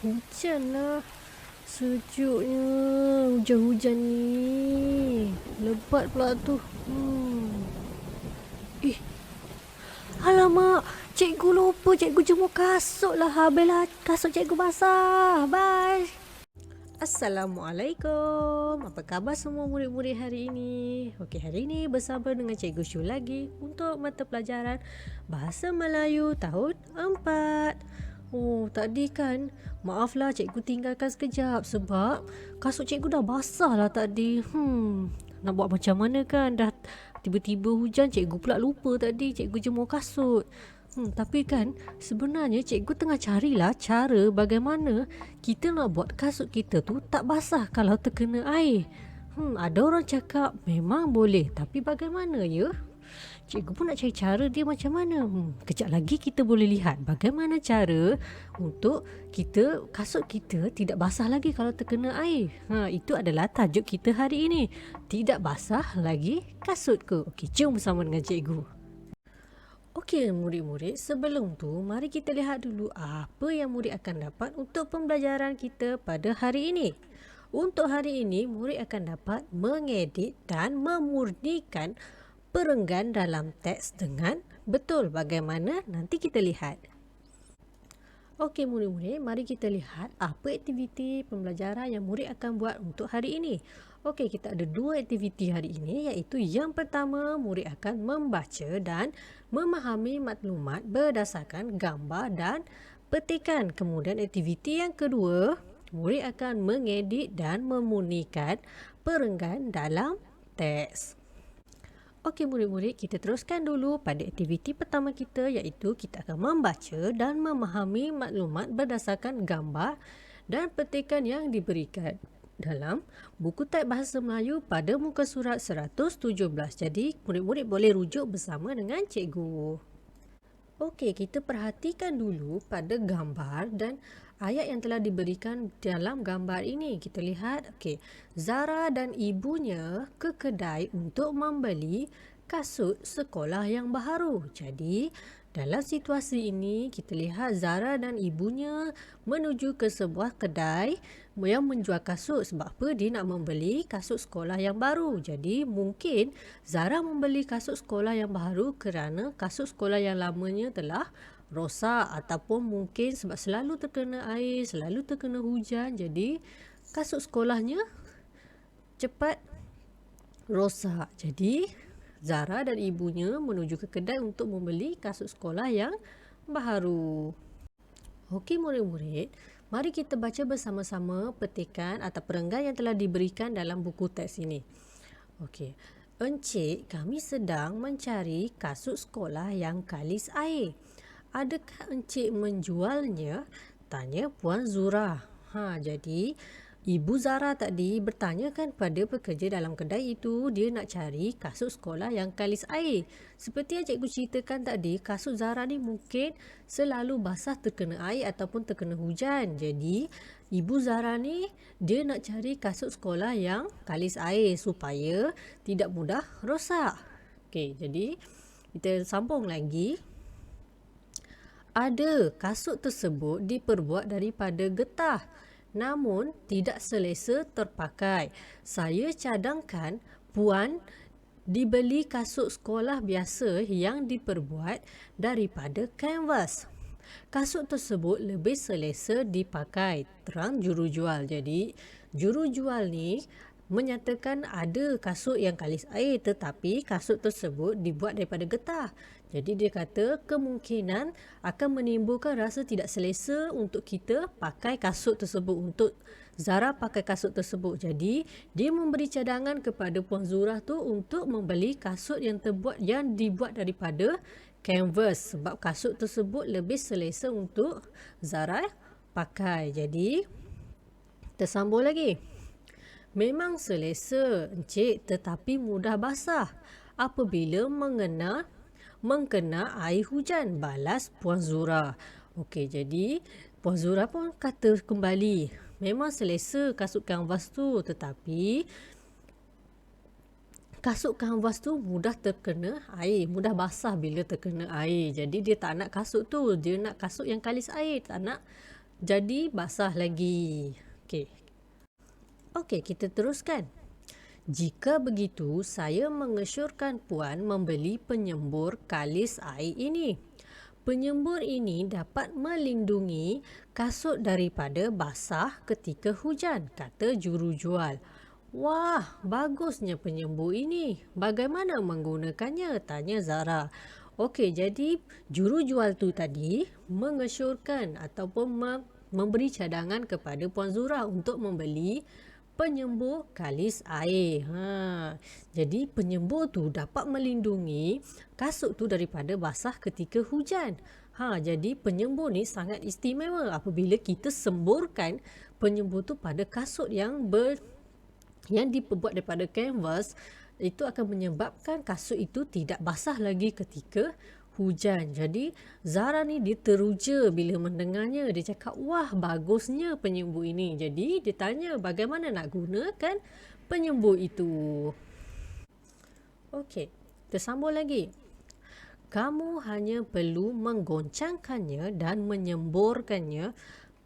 Hujan lah. Sejuknya hujan-hujan ni. Lebat pula tu. Eh, alamak. Cikgu lupa. Cikgu jemur kasut lah. Habislah kasut cikgu basah. Bye. Assalamualaikum. Apa khabar semua murid-murid hari ini? Okey, hari ini bersama dengan Cikgu Syu lagi untuk mata pelajaran Bahasa Melayu tahun 4. Oh, tadi kan maaflah cikgu tinggalkan sekejap sebab kasut cikgu dah basah lah tadi. Nak buat macam mana kan? Dah tiba-tiba hujan, cikgu pula lupa tadi cikgu jemur kasut. Tapi kan sebenarnya cikgu tengah carilah cara bagaimana kita nak buat kasut kita tu tak basah kalau terkena air. Ada orang cakap memang boleh, tapi bagaimana ya? Cikgu pun nak cari cara dia macam mana. Kejap lagi kita boleh lihat bagaimana cara untuk kasut kita tidak basah lagi kalau terkena air. Itu adalah tajuk kita hari ini. Tidak basah lagi kasutku. Okey, jom bersama dengan cikgu. Okey murid-murid, sebelum tu mari kita lihat dulu apa yang murid akan dapat untuk pembelajaran kita pada hari ini. Untuk hari ini, murid akan dapat mengedit dan memurnikan perenggan dalam teks dengan betul. Bagaimana? Nanti kita lihat. Okey murid-murid, mari kita lihat apa aktiviti pembelajaran yang murid akan buat untuk hari ini. Okey, kita ada 2 aktiviti hari ini, iaitu yang pertama, murid akan membaca dan memahami maklumat berdasarkan gambar dan petikan. Kemudian aktiviti yang kedua, murid akan mengedit dan memurnikan perenggan dalam teks. Okey murid-murid, kita teruskan dulu pada aktiviti pertama kita, iaitu kita akan membaca dan memahami maklumat berdasarkan gambar dan petikan yang diberikan dalam buku teks Bahasa Melayu pada muka surat 117. Jadi murid-murid boleh rujuk bersama dengan cikgu. Okey, kita perhatikan dulu pada gambar dan ayat yang telah diberikan dalam gambar ini. Kita lihat, okey, Zara dan ibunya ke kedai untuk membeli kasut sekolah yang baru. Jadi, dalam situasi ini, kita lihat Zara dan ibunya menuju ke sebuah kedai yang menjual kasut. Sebab apa? Dia nak membeli kasut sekolah yang baru. Jadi, mungkin Zara membeli kasut sekolah yang baru kerana kasut sekolah yang lamanya telah rosak, ataupun mungkin sebab selalu terkena air, selalu terkena hujan, jadi kasut sekolahnya cepat rosak. Jadi Zara dan ibunya menuju ke kedai untuk membeli kasut sekolah yang baru. Okey murid-murid, mari kita baca bersama-sama petikan atau perenggan yang telah diberikan dalam buku teks ini. Okey, Encik, kami sedang mencari kasut sekolah yang kalis air. Adakah encik menjualnya? Tanya Puan Zura. Jadi Ibu Zara tadi bertanyakan pada pekerja dalam kedai itu, dia nak cari kasut sekolah yang kalis air. Seperti yang cikgu ceritakan tadi, kasut Zara ni mungkin selalu basah terkena air ataupun terkena hujan. Jadi Ibu Zara ni dia nak cari kasut sekolah yang kalis air supaya tidak mudah rosak. Okey, jadi kita sambung lagi. Ada kasut tersebut diperbuat daripada getah, namun tidak selesa terpakai. Saya cadangkan Puan dibeli kasut sekolah biasa yang diperbuat daripada kanvas. Kasut tersebut lebih selesa dipakai, terang jurujual. Jadi jurujual ni menyatakan ada kasut yang kalis air, tetapi kasut tersebut dibuat daripada getah. Jadi dia kata kemungkinan akan menimbulkan rasa tidak selesa untuk kita pakai kasut tersebut, untuk Zara pakai kasut tersebut. Jadi dia memberi cadangan kepada Puan Zura tu untuk membeli kasut yang dibuat daripada kanvas, sebab kasut tersebut lebih selesa untuk Zara pakai. Jadi tersambung lagi. Memang selesa encik, tetapi mudah basah apabila mengkena air hujan, balas Puan Zura. Okey, jadi Puan Zura pun kata kembali, memang selesa kasut kanvas tu, tetapi kasut kanvas tu mudah terkena air, mudah basah bila terkena air. Jadi dia tak nak kasut tu, dia nak kasut yang kalis air, tak nak jadi basah lagi. Okey, kita teruskan. Jika begitu, saya mengesyorkan puan membeli penyembur kalis air ini. Penyembur ini dapat melindungi kasut daripada basah ketika hujan, kata jurujual. Wah, bagusnya penyembur ini. Bagaimana menggunakannya? Tanya Zara. Okey, jadi jurujual tu tadi mengesyorkan ataupun memberi cadangan kepada Puan Zura untuk membeli penyembur kalis air. Jadi penyembur tu dapat melindungi kasut tu daripada basah ketika hujan. Jadi penyembur ni sangat istimewa apabila kita semburkan penyembur tu pada kasut yang diperbuat daripada kanvas, itu akan menyebabkan kasut itu tidak basah lagi ketika hujan. Jadi Zara ni dia teruja bila mendengarnya. Dia cakap, wah bagusnya penyembur ini. Jadi dia tanya bagaimana nak gunakan penyembur itu. Okey, tersambung lagi. Kamu hanya perlu menggoncangkannya dan menyemburkannya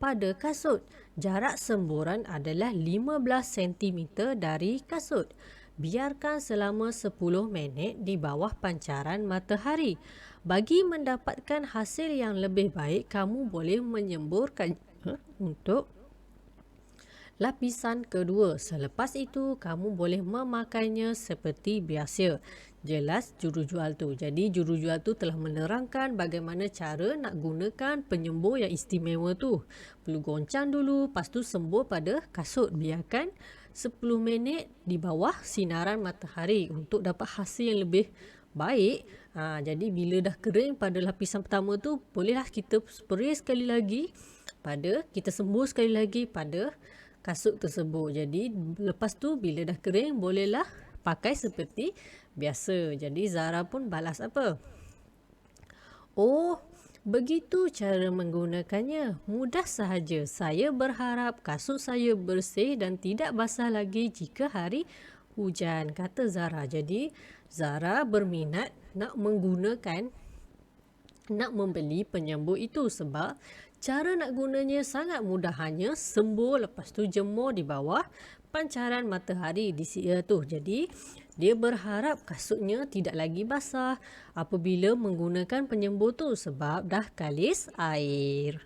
pada kasut. Jarak semburan adalah 15 cm dari kasut. Biarkan selama 10 minit di bawah pancaran matahari. Bagi mendapatkan hasil yang lebih baik, kamu boleh menyemburkan untuk lapisan kedua. Selepas itu, kamu boleh memakainya seperti biasa. Jelas jurujual tu. Jadi jurujual tu telah menerangkan bagaimana cara nak gunakan penyembur yang istimewa tu. Perlu goncang dulu, lepas tu sembur pada kasut. Biarkan 10 minit di bawah sinaran matahari untuk dapat hasil yang lebih baik. Jadi bila dah kering pada lapisan pertama tu, bolehlah kita spray sekali lagi kita sembur sekali lagi pada kasut tersebut. Jadi lepas tu bila dah kering, bolehlah pakai seperti biasa. Jadi Zara pun balas apa? Oh, begitu cara menggunakannya. Mudah sahaja. Saya berharap kasut saya bersih dan tidak basah lagi jika hari hujan, kata Zara. Jadi Zara berminat nak membeli penyembur itu sebab cara nak gunanya sangat mudah. Hanya sembur, lepas tu jemur di bawah pancaran matahari di tu. Jadi dia berharap kasutnya tidak lagi basah apabila menggunakan penyembur tu sebab dah kalis air.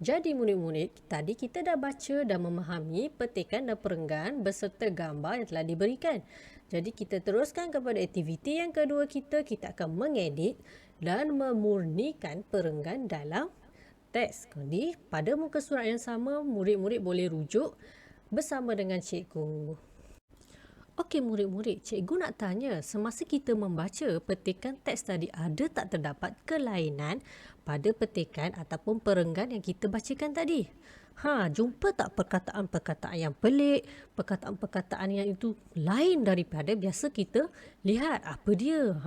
Jadi murid-murid, tadi kita dah baca dan memahami petikan dan perenggan beserta gambar yang telah diberikan. Jadi kita teruskan kepada aktiviti yang kedua kita. Kita akan mengedit dan memurnikan perenggan dalam teks. Jadi pada muka surat yang sama, murid-murid boleh rujuk bersama dengan cikgu. Okey murid-murid, cikgu nak tanya, semasa kita membaca petikan teks tadi, ada tak terdapat kelainan pada petikan ataupun perenggan yang kita bacakan tadi? Jumpa tak perkataan-perkataan yang pelik, perkataan-perkataan yang itu lain daripada biasa kita lihat? Apa dia?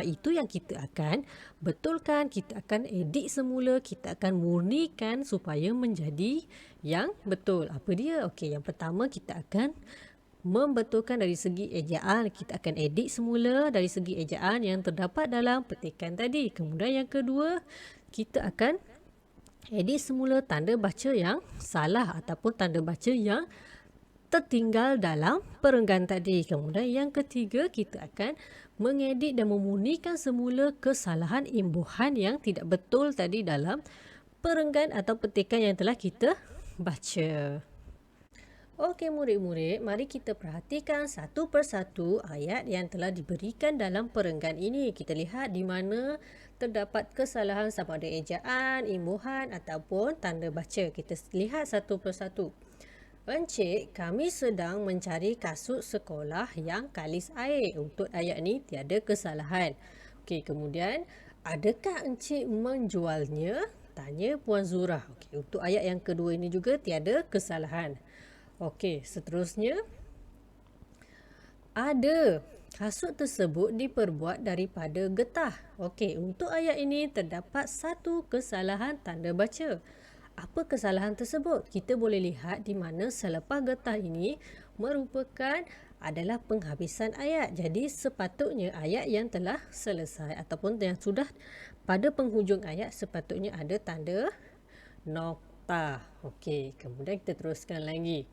Itu yang kita akan betulkan, kita akan edit semula, kita akan murnikan supaya menjadi yang betul. Apa dia? Okey, yang pertama kita akan membetulkan dari segi ejaan. Kita akan edit semula dari segi ejaan yang terdapat dalam petikan tadi. Kemudian yang kedua, kita akan edit semula tanda baca yang salah ataupun tanda baca yang tertinggal dalam perenggan tadi. Kemudian yang ketiga, kita akan mengedit dan memurnikan semula kesalahan imbuhan yang tidak betul tadi dalam perenggan atau petikan yang telah kita baca. Okey murid-murid, mari kita perhatikan satu persatu ayat yang telah diberikan dalam perenggan ini. Kita lihat di mana terdapat kesalahan sama ada ejaan, imbuhan ataupun tanda baca. Kita lihat satu persatu. Encik, kami sedang mencari kasut sekolah yang kalis air. Untuk ayat ni tiada kesalahan. Okey, kemudian adakah encik menjualnya? Tanya Puan Zura. Okey, untuk ayat yang kedua ini juga tiada kesalahan. Okey, seterusnya. Ada. Kasut tersebut diperbuat daripada getah. Okey, untuk ayat ini terdapat satu kesalahan tanda baca. Apa kesalahan tersebut? Kita boleh lihat di mana selepas getah ini merupakan adalah penghabisan ayat. Jadi sepatutnya ayat yang telah selesai ataupun yang sudah pada penghujung ayat sepatutnya ada tanda nokta. Okey, kemudian kita teruskan lagi.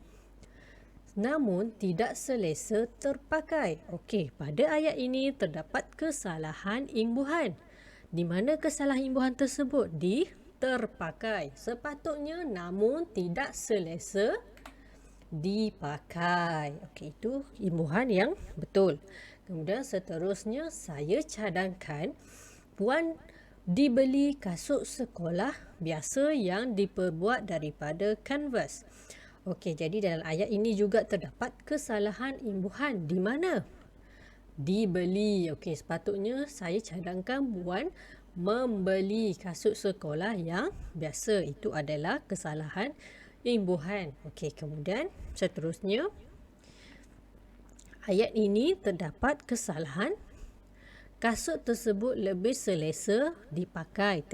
Namun tidak selesa terpakai. Okey, pada ayat ini terdapat kesalahan imbuhan. Di mana kesalahan imbuhan tersebut? Di terpakai. Sepatutnya namun tidak selesa dipakai. Okey, itu imbuhan yang betul. Kemudian seterusnya, saya cadangkan Puan dibeli kasut sekolah biasa yang diperbuat daripada kanvas. Okey, jadi dalam ayat ini juga terdapat kesalahan imbuhan. Di mana? Dibeli. Okey, sepatutnya saya cadangkan Puan membeli kasut sekolah yang biasa. Itu adalah kesalahan imbuhan. Okey, kemudian seterusnya, ayat ini terdapat kesalahan kasut tersebut lebih selesa dipakai.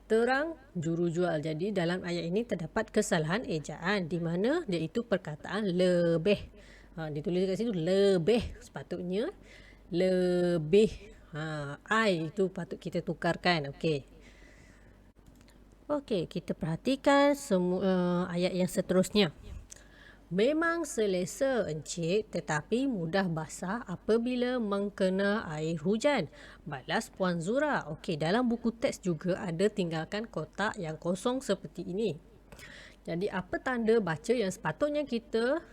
Terang juru jual. Jadi dalam ayat ini terdapat kesalahan ejaan di mana iaitu perkataan lebih. Ditulis kat situ lebih, sepatutnya lebih. I itu patut kita tukarkan. Okey. Okey, kita perhatikan semua ayat yang seterusnya. Memang selesa encik tetapi mudah basah apabila mengkena air hujan. Balas Puan Zura. Okey, dalam buku teks juga ada tinggalkan kotak yang kosong seperti ini. Jadi apa tanda baca yang sepatutnya kita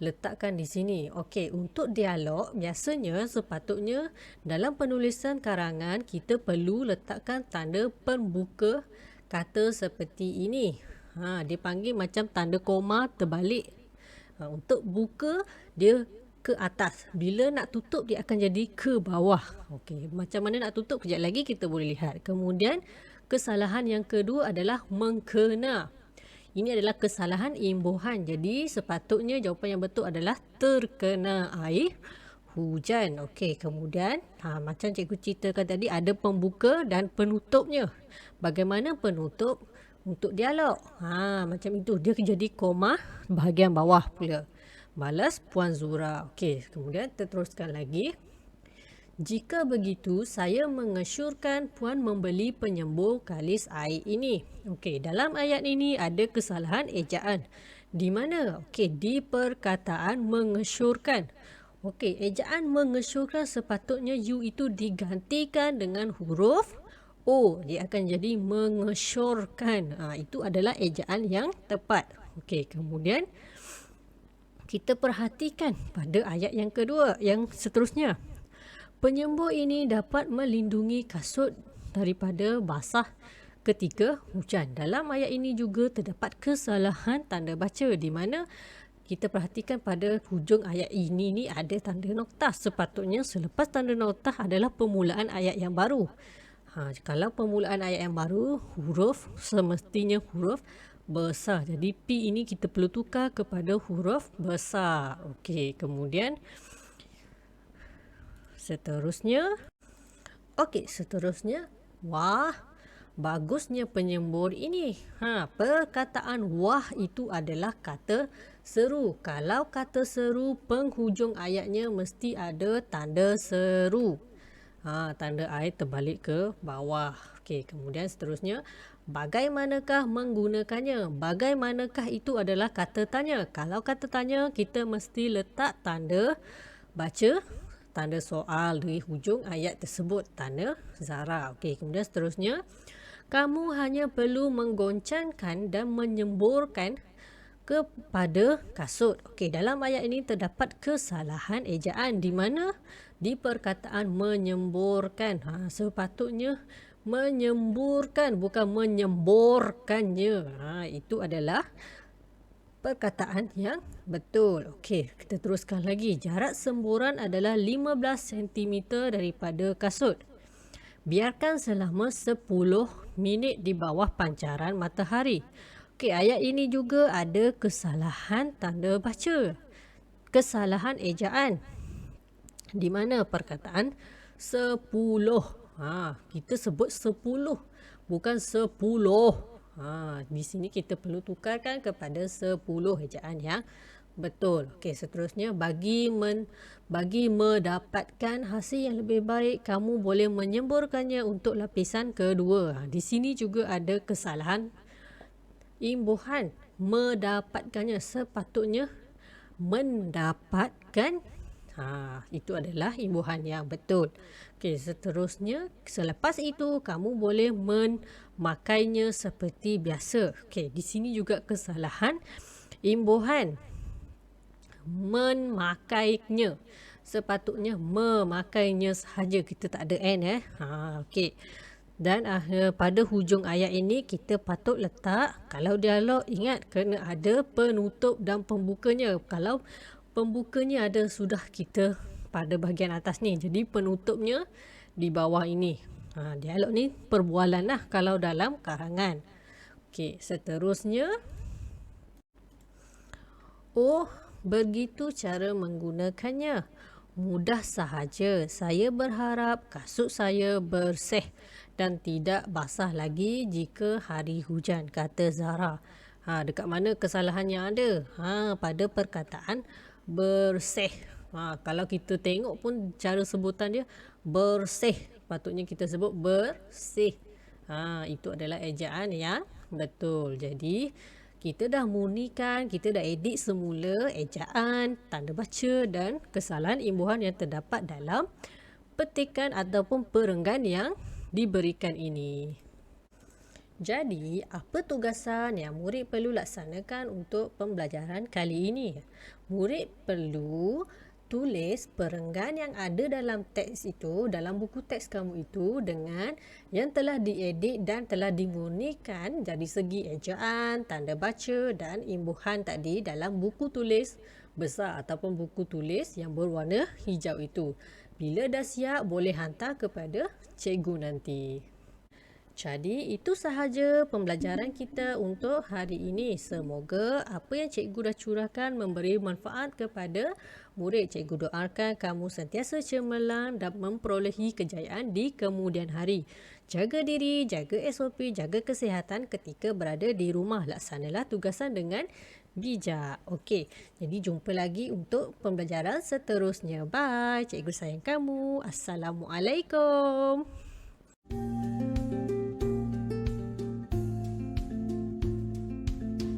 letakkan di sini? Okey, untuk dialog biasanya sepatutnya dalam penulisan karangan kita perlu letakkan tanda pembuka kata seperti ini. Dia panggil macam tanda koma terbalik. Untuk buka dia ke atas. Bila nak tutup dia akan jadi ke bawah. Okey, macam mana nak tutup kejap lagi kita boleh lihat. Kemudian kesalahan yang kedua adalah mengkena. Ini adalah kesalahan imbuhan. Jadi sepatutnya jawapan yang betul adalah terkena air hujan. Okey, kemudian macam cikgu ceritakan tadi ada pembuka dan penutupnya. Bagaimana penutup? Untuk dialog. Macam itu. Dia jadi koma bahagian bawah pula. Balas Puan Zura. Okey, kemudian kita teruskan lagi. Jika begitu, saya mengesyorkan Puan membeli penyembur kalis air ini. Okey, dalam ayat ini ada kesalahan ejaan. Di mana? Okey, di perkataan mengesyorkan. Okey, ejaan mengesyorkan sepatutnya U itu digantikan dengan huruf O. Dia akan jadi mengesyorkan. Itu adalah ejaan yang tepat. Okey, kemudian kita perhatikan pada ayat yang kedua, yang seterusnya. Penyembur ini dapat melindungi kasut daripada basah ketika hujan. Dalam ayat ini juga terdapat kesalahan tanda baca di mana kita perhatikan pada hujung ayat ini ni ada tanda noktah. Sepatutnya selepas tanda noktah adalah permulaan ayat yang baru. Kalau permulaan ayat yang baru, huruf semestinya huruf besar. Jadi P ini kita perlu tukar kepada huruf besar. Okey, kemudian seterusnya. Wah, bagusnya penyembur ini. Perkataan wah itu adalah kata seru. Kalau kata seru, penghujung ayatnya mesti ada tanda seru. Tanda air terbalik ke bawah. Okey, kemudian seterusnya, bagaimanakah menggunakannya? Bagaimanakah itu adalah kata tanya. Kalau kata tanya, kita mesti letak tanda baca, tanda soal di hujung ayat tersebut, tanda zarah. Okey, kemudian seterusnya, kamu hanya perlu menggoncangkan dan menyemburkan kepada kasut. Okey, dalam ayat ini terdapat kesalahan ejaan di mana di perkataan menyemburkan. Sepatutnya menyemburkan bukan menyemborkannya. Itu adalah perkataan yang betul. Okey, kita teruskan lagi. Jarak semburan adalah 15 cm daripada kasut. Biarkan selama 10 minit di bawah pancaran matahari. Okey, ayat ini juga ada kesalahan tanda baca. Kesalahan ejaan. Di mana perkataan 10. Kita sebut 10, bukan 10. Di sini kita perlu tukarkan kepada 10 ejaan yang betul. Okey, seterusnya, bagi mendapatkan hasil yang lebih baik, kamu boleh menyemburkannya untuk lapisan kedua. Di sini juga ada kesalahan imbuhan, mendapatkannya, sepatutnya mendapatkan. Itu adalah imbuhan yang betul. Okey, seterusnya, selepas itu kamu boleh memakainya seperti biasa. Okey, di sini juga kesalahan imbuhan, memakainya. Sepatutnya memakainya sahaja, kita tak ada n okey. Dan pada hujung ayat ini kita patut letak, kalau dialog, ingat kena ada penutup dan pembukanya. Kalau pembukanya ada sudah kita pada bahagian atas ni, jadi penutupnya di bawah ini. Dialog ni perbualan lah kalau dalam karangan. Okey, seterusnya, oh, begitu cara menggunakannya. Mudah sahaja. Saya berharap kasut saya bersih dan tidak basah lagi jika hari hujan, kata Zara. Dekat mana kesalahan yang ada? Pada perkataan bersih. Kalau kita tengok pun cara sebutan dia bersih. Patutnya kita sebut bersih. Itu adalah ejaan yang betul. Jadi, kita dah murnikan, kita dah edit semula ejaan, tanda baca dan kesalahan imbuhan yang terdapat dalam petikan ataupun perenggan yang diberikan ini. Jadi, apa tugasan yang murid perlu laksanakan untuk pembelajaran kali ini? Murid perlu tulis perenggan yang ada dalam teks itu, dalam buku teks kamu itu, dengan yang telah diedit dan telah dimurnikan dari segi ejaan, tanda baca dan imbuhan tadi dalam buku tulis besar ataupun buku tulis yang berwarna hijau itu. Bila dah siap, boleh hantar kepada cikgu nanti. Jadi, itu sahaja pembelajaran kita untuk hari ini. Semoga apa yang cikgu dah curahkan memberi manfaat kepada murid. Cikgu doakan kamu sentiasa cemerlang dan memperolehi kejayaan di kemudian hari. Jaga diri, jaga SOP, jaga kesihatan ketika berada di rumah. Laksanalah tugasan dengan bijak. Okey, jadi jumpa lagi untuk pembelajaran seterusnya. Bye. Cikgu sayang kamu. Assalamualaikum.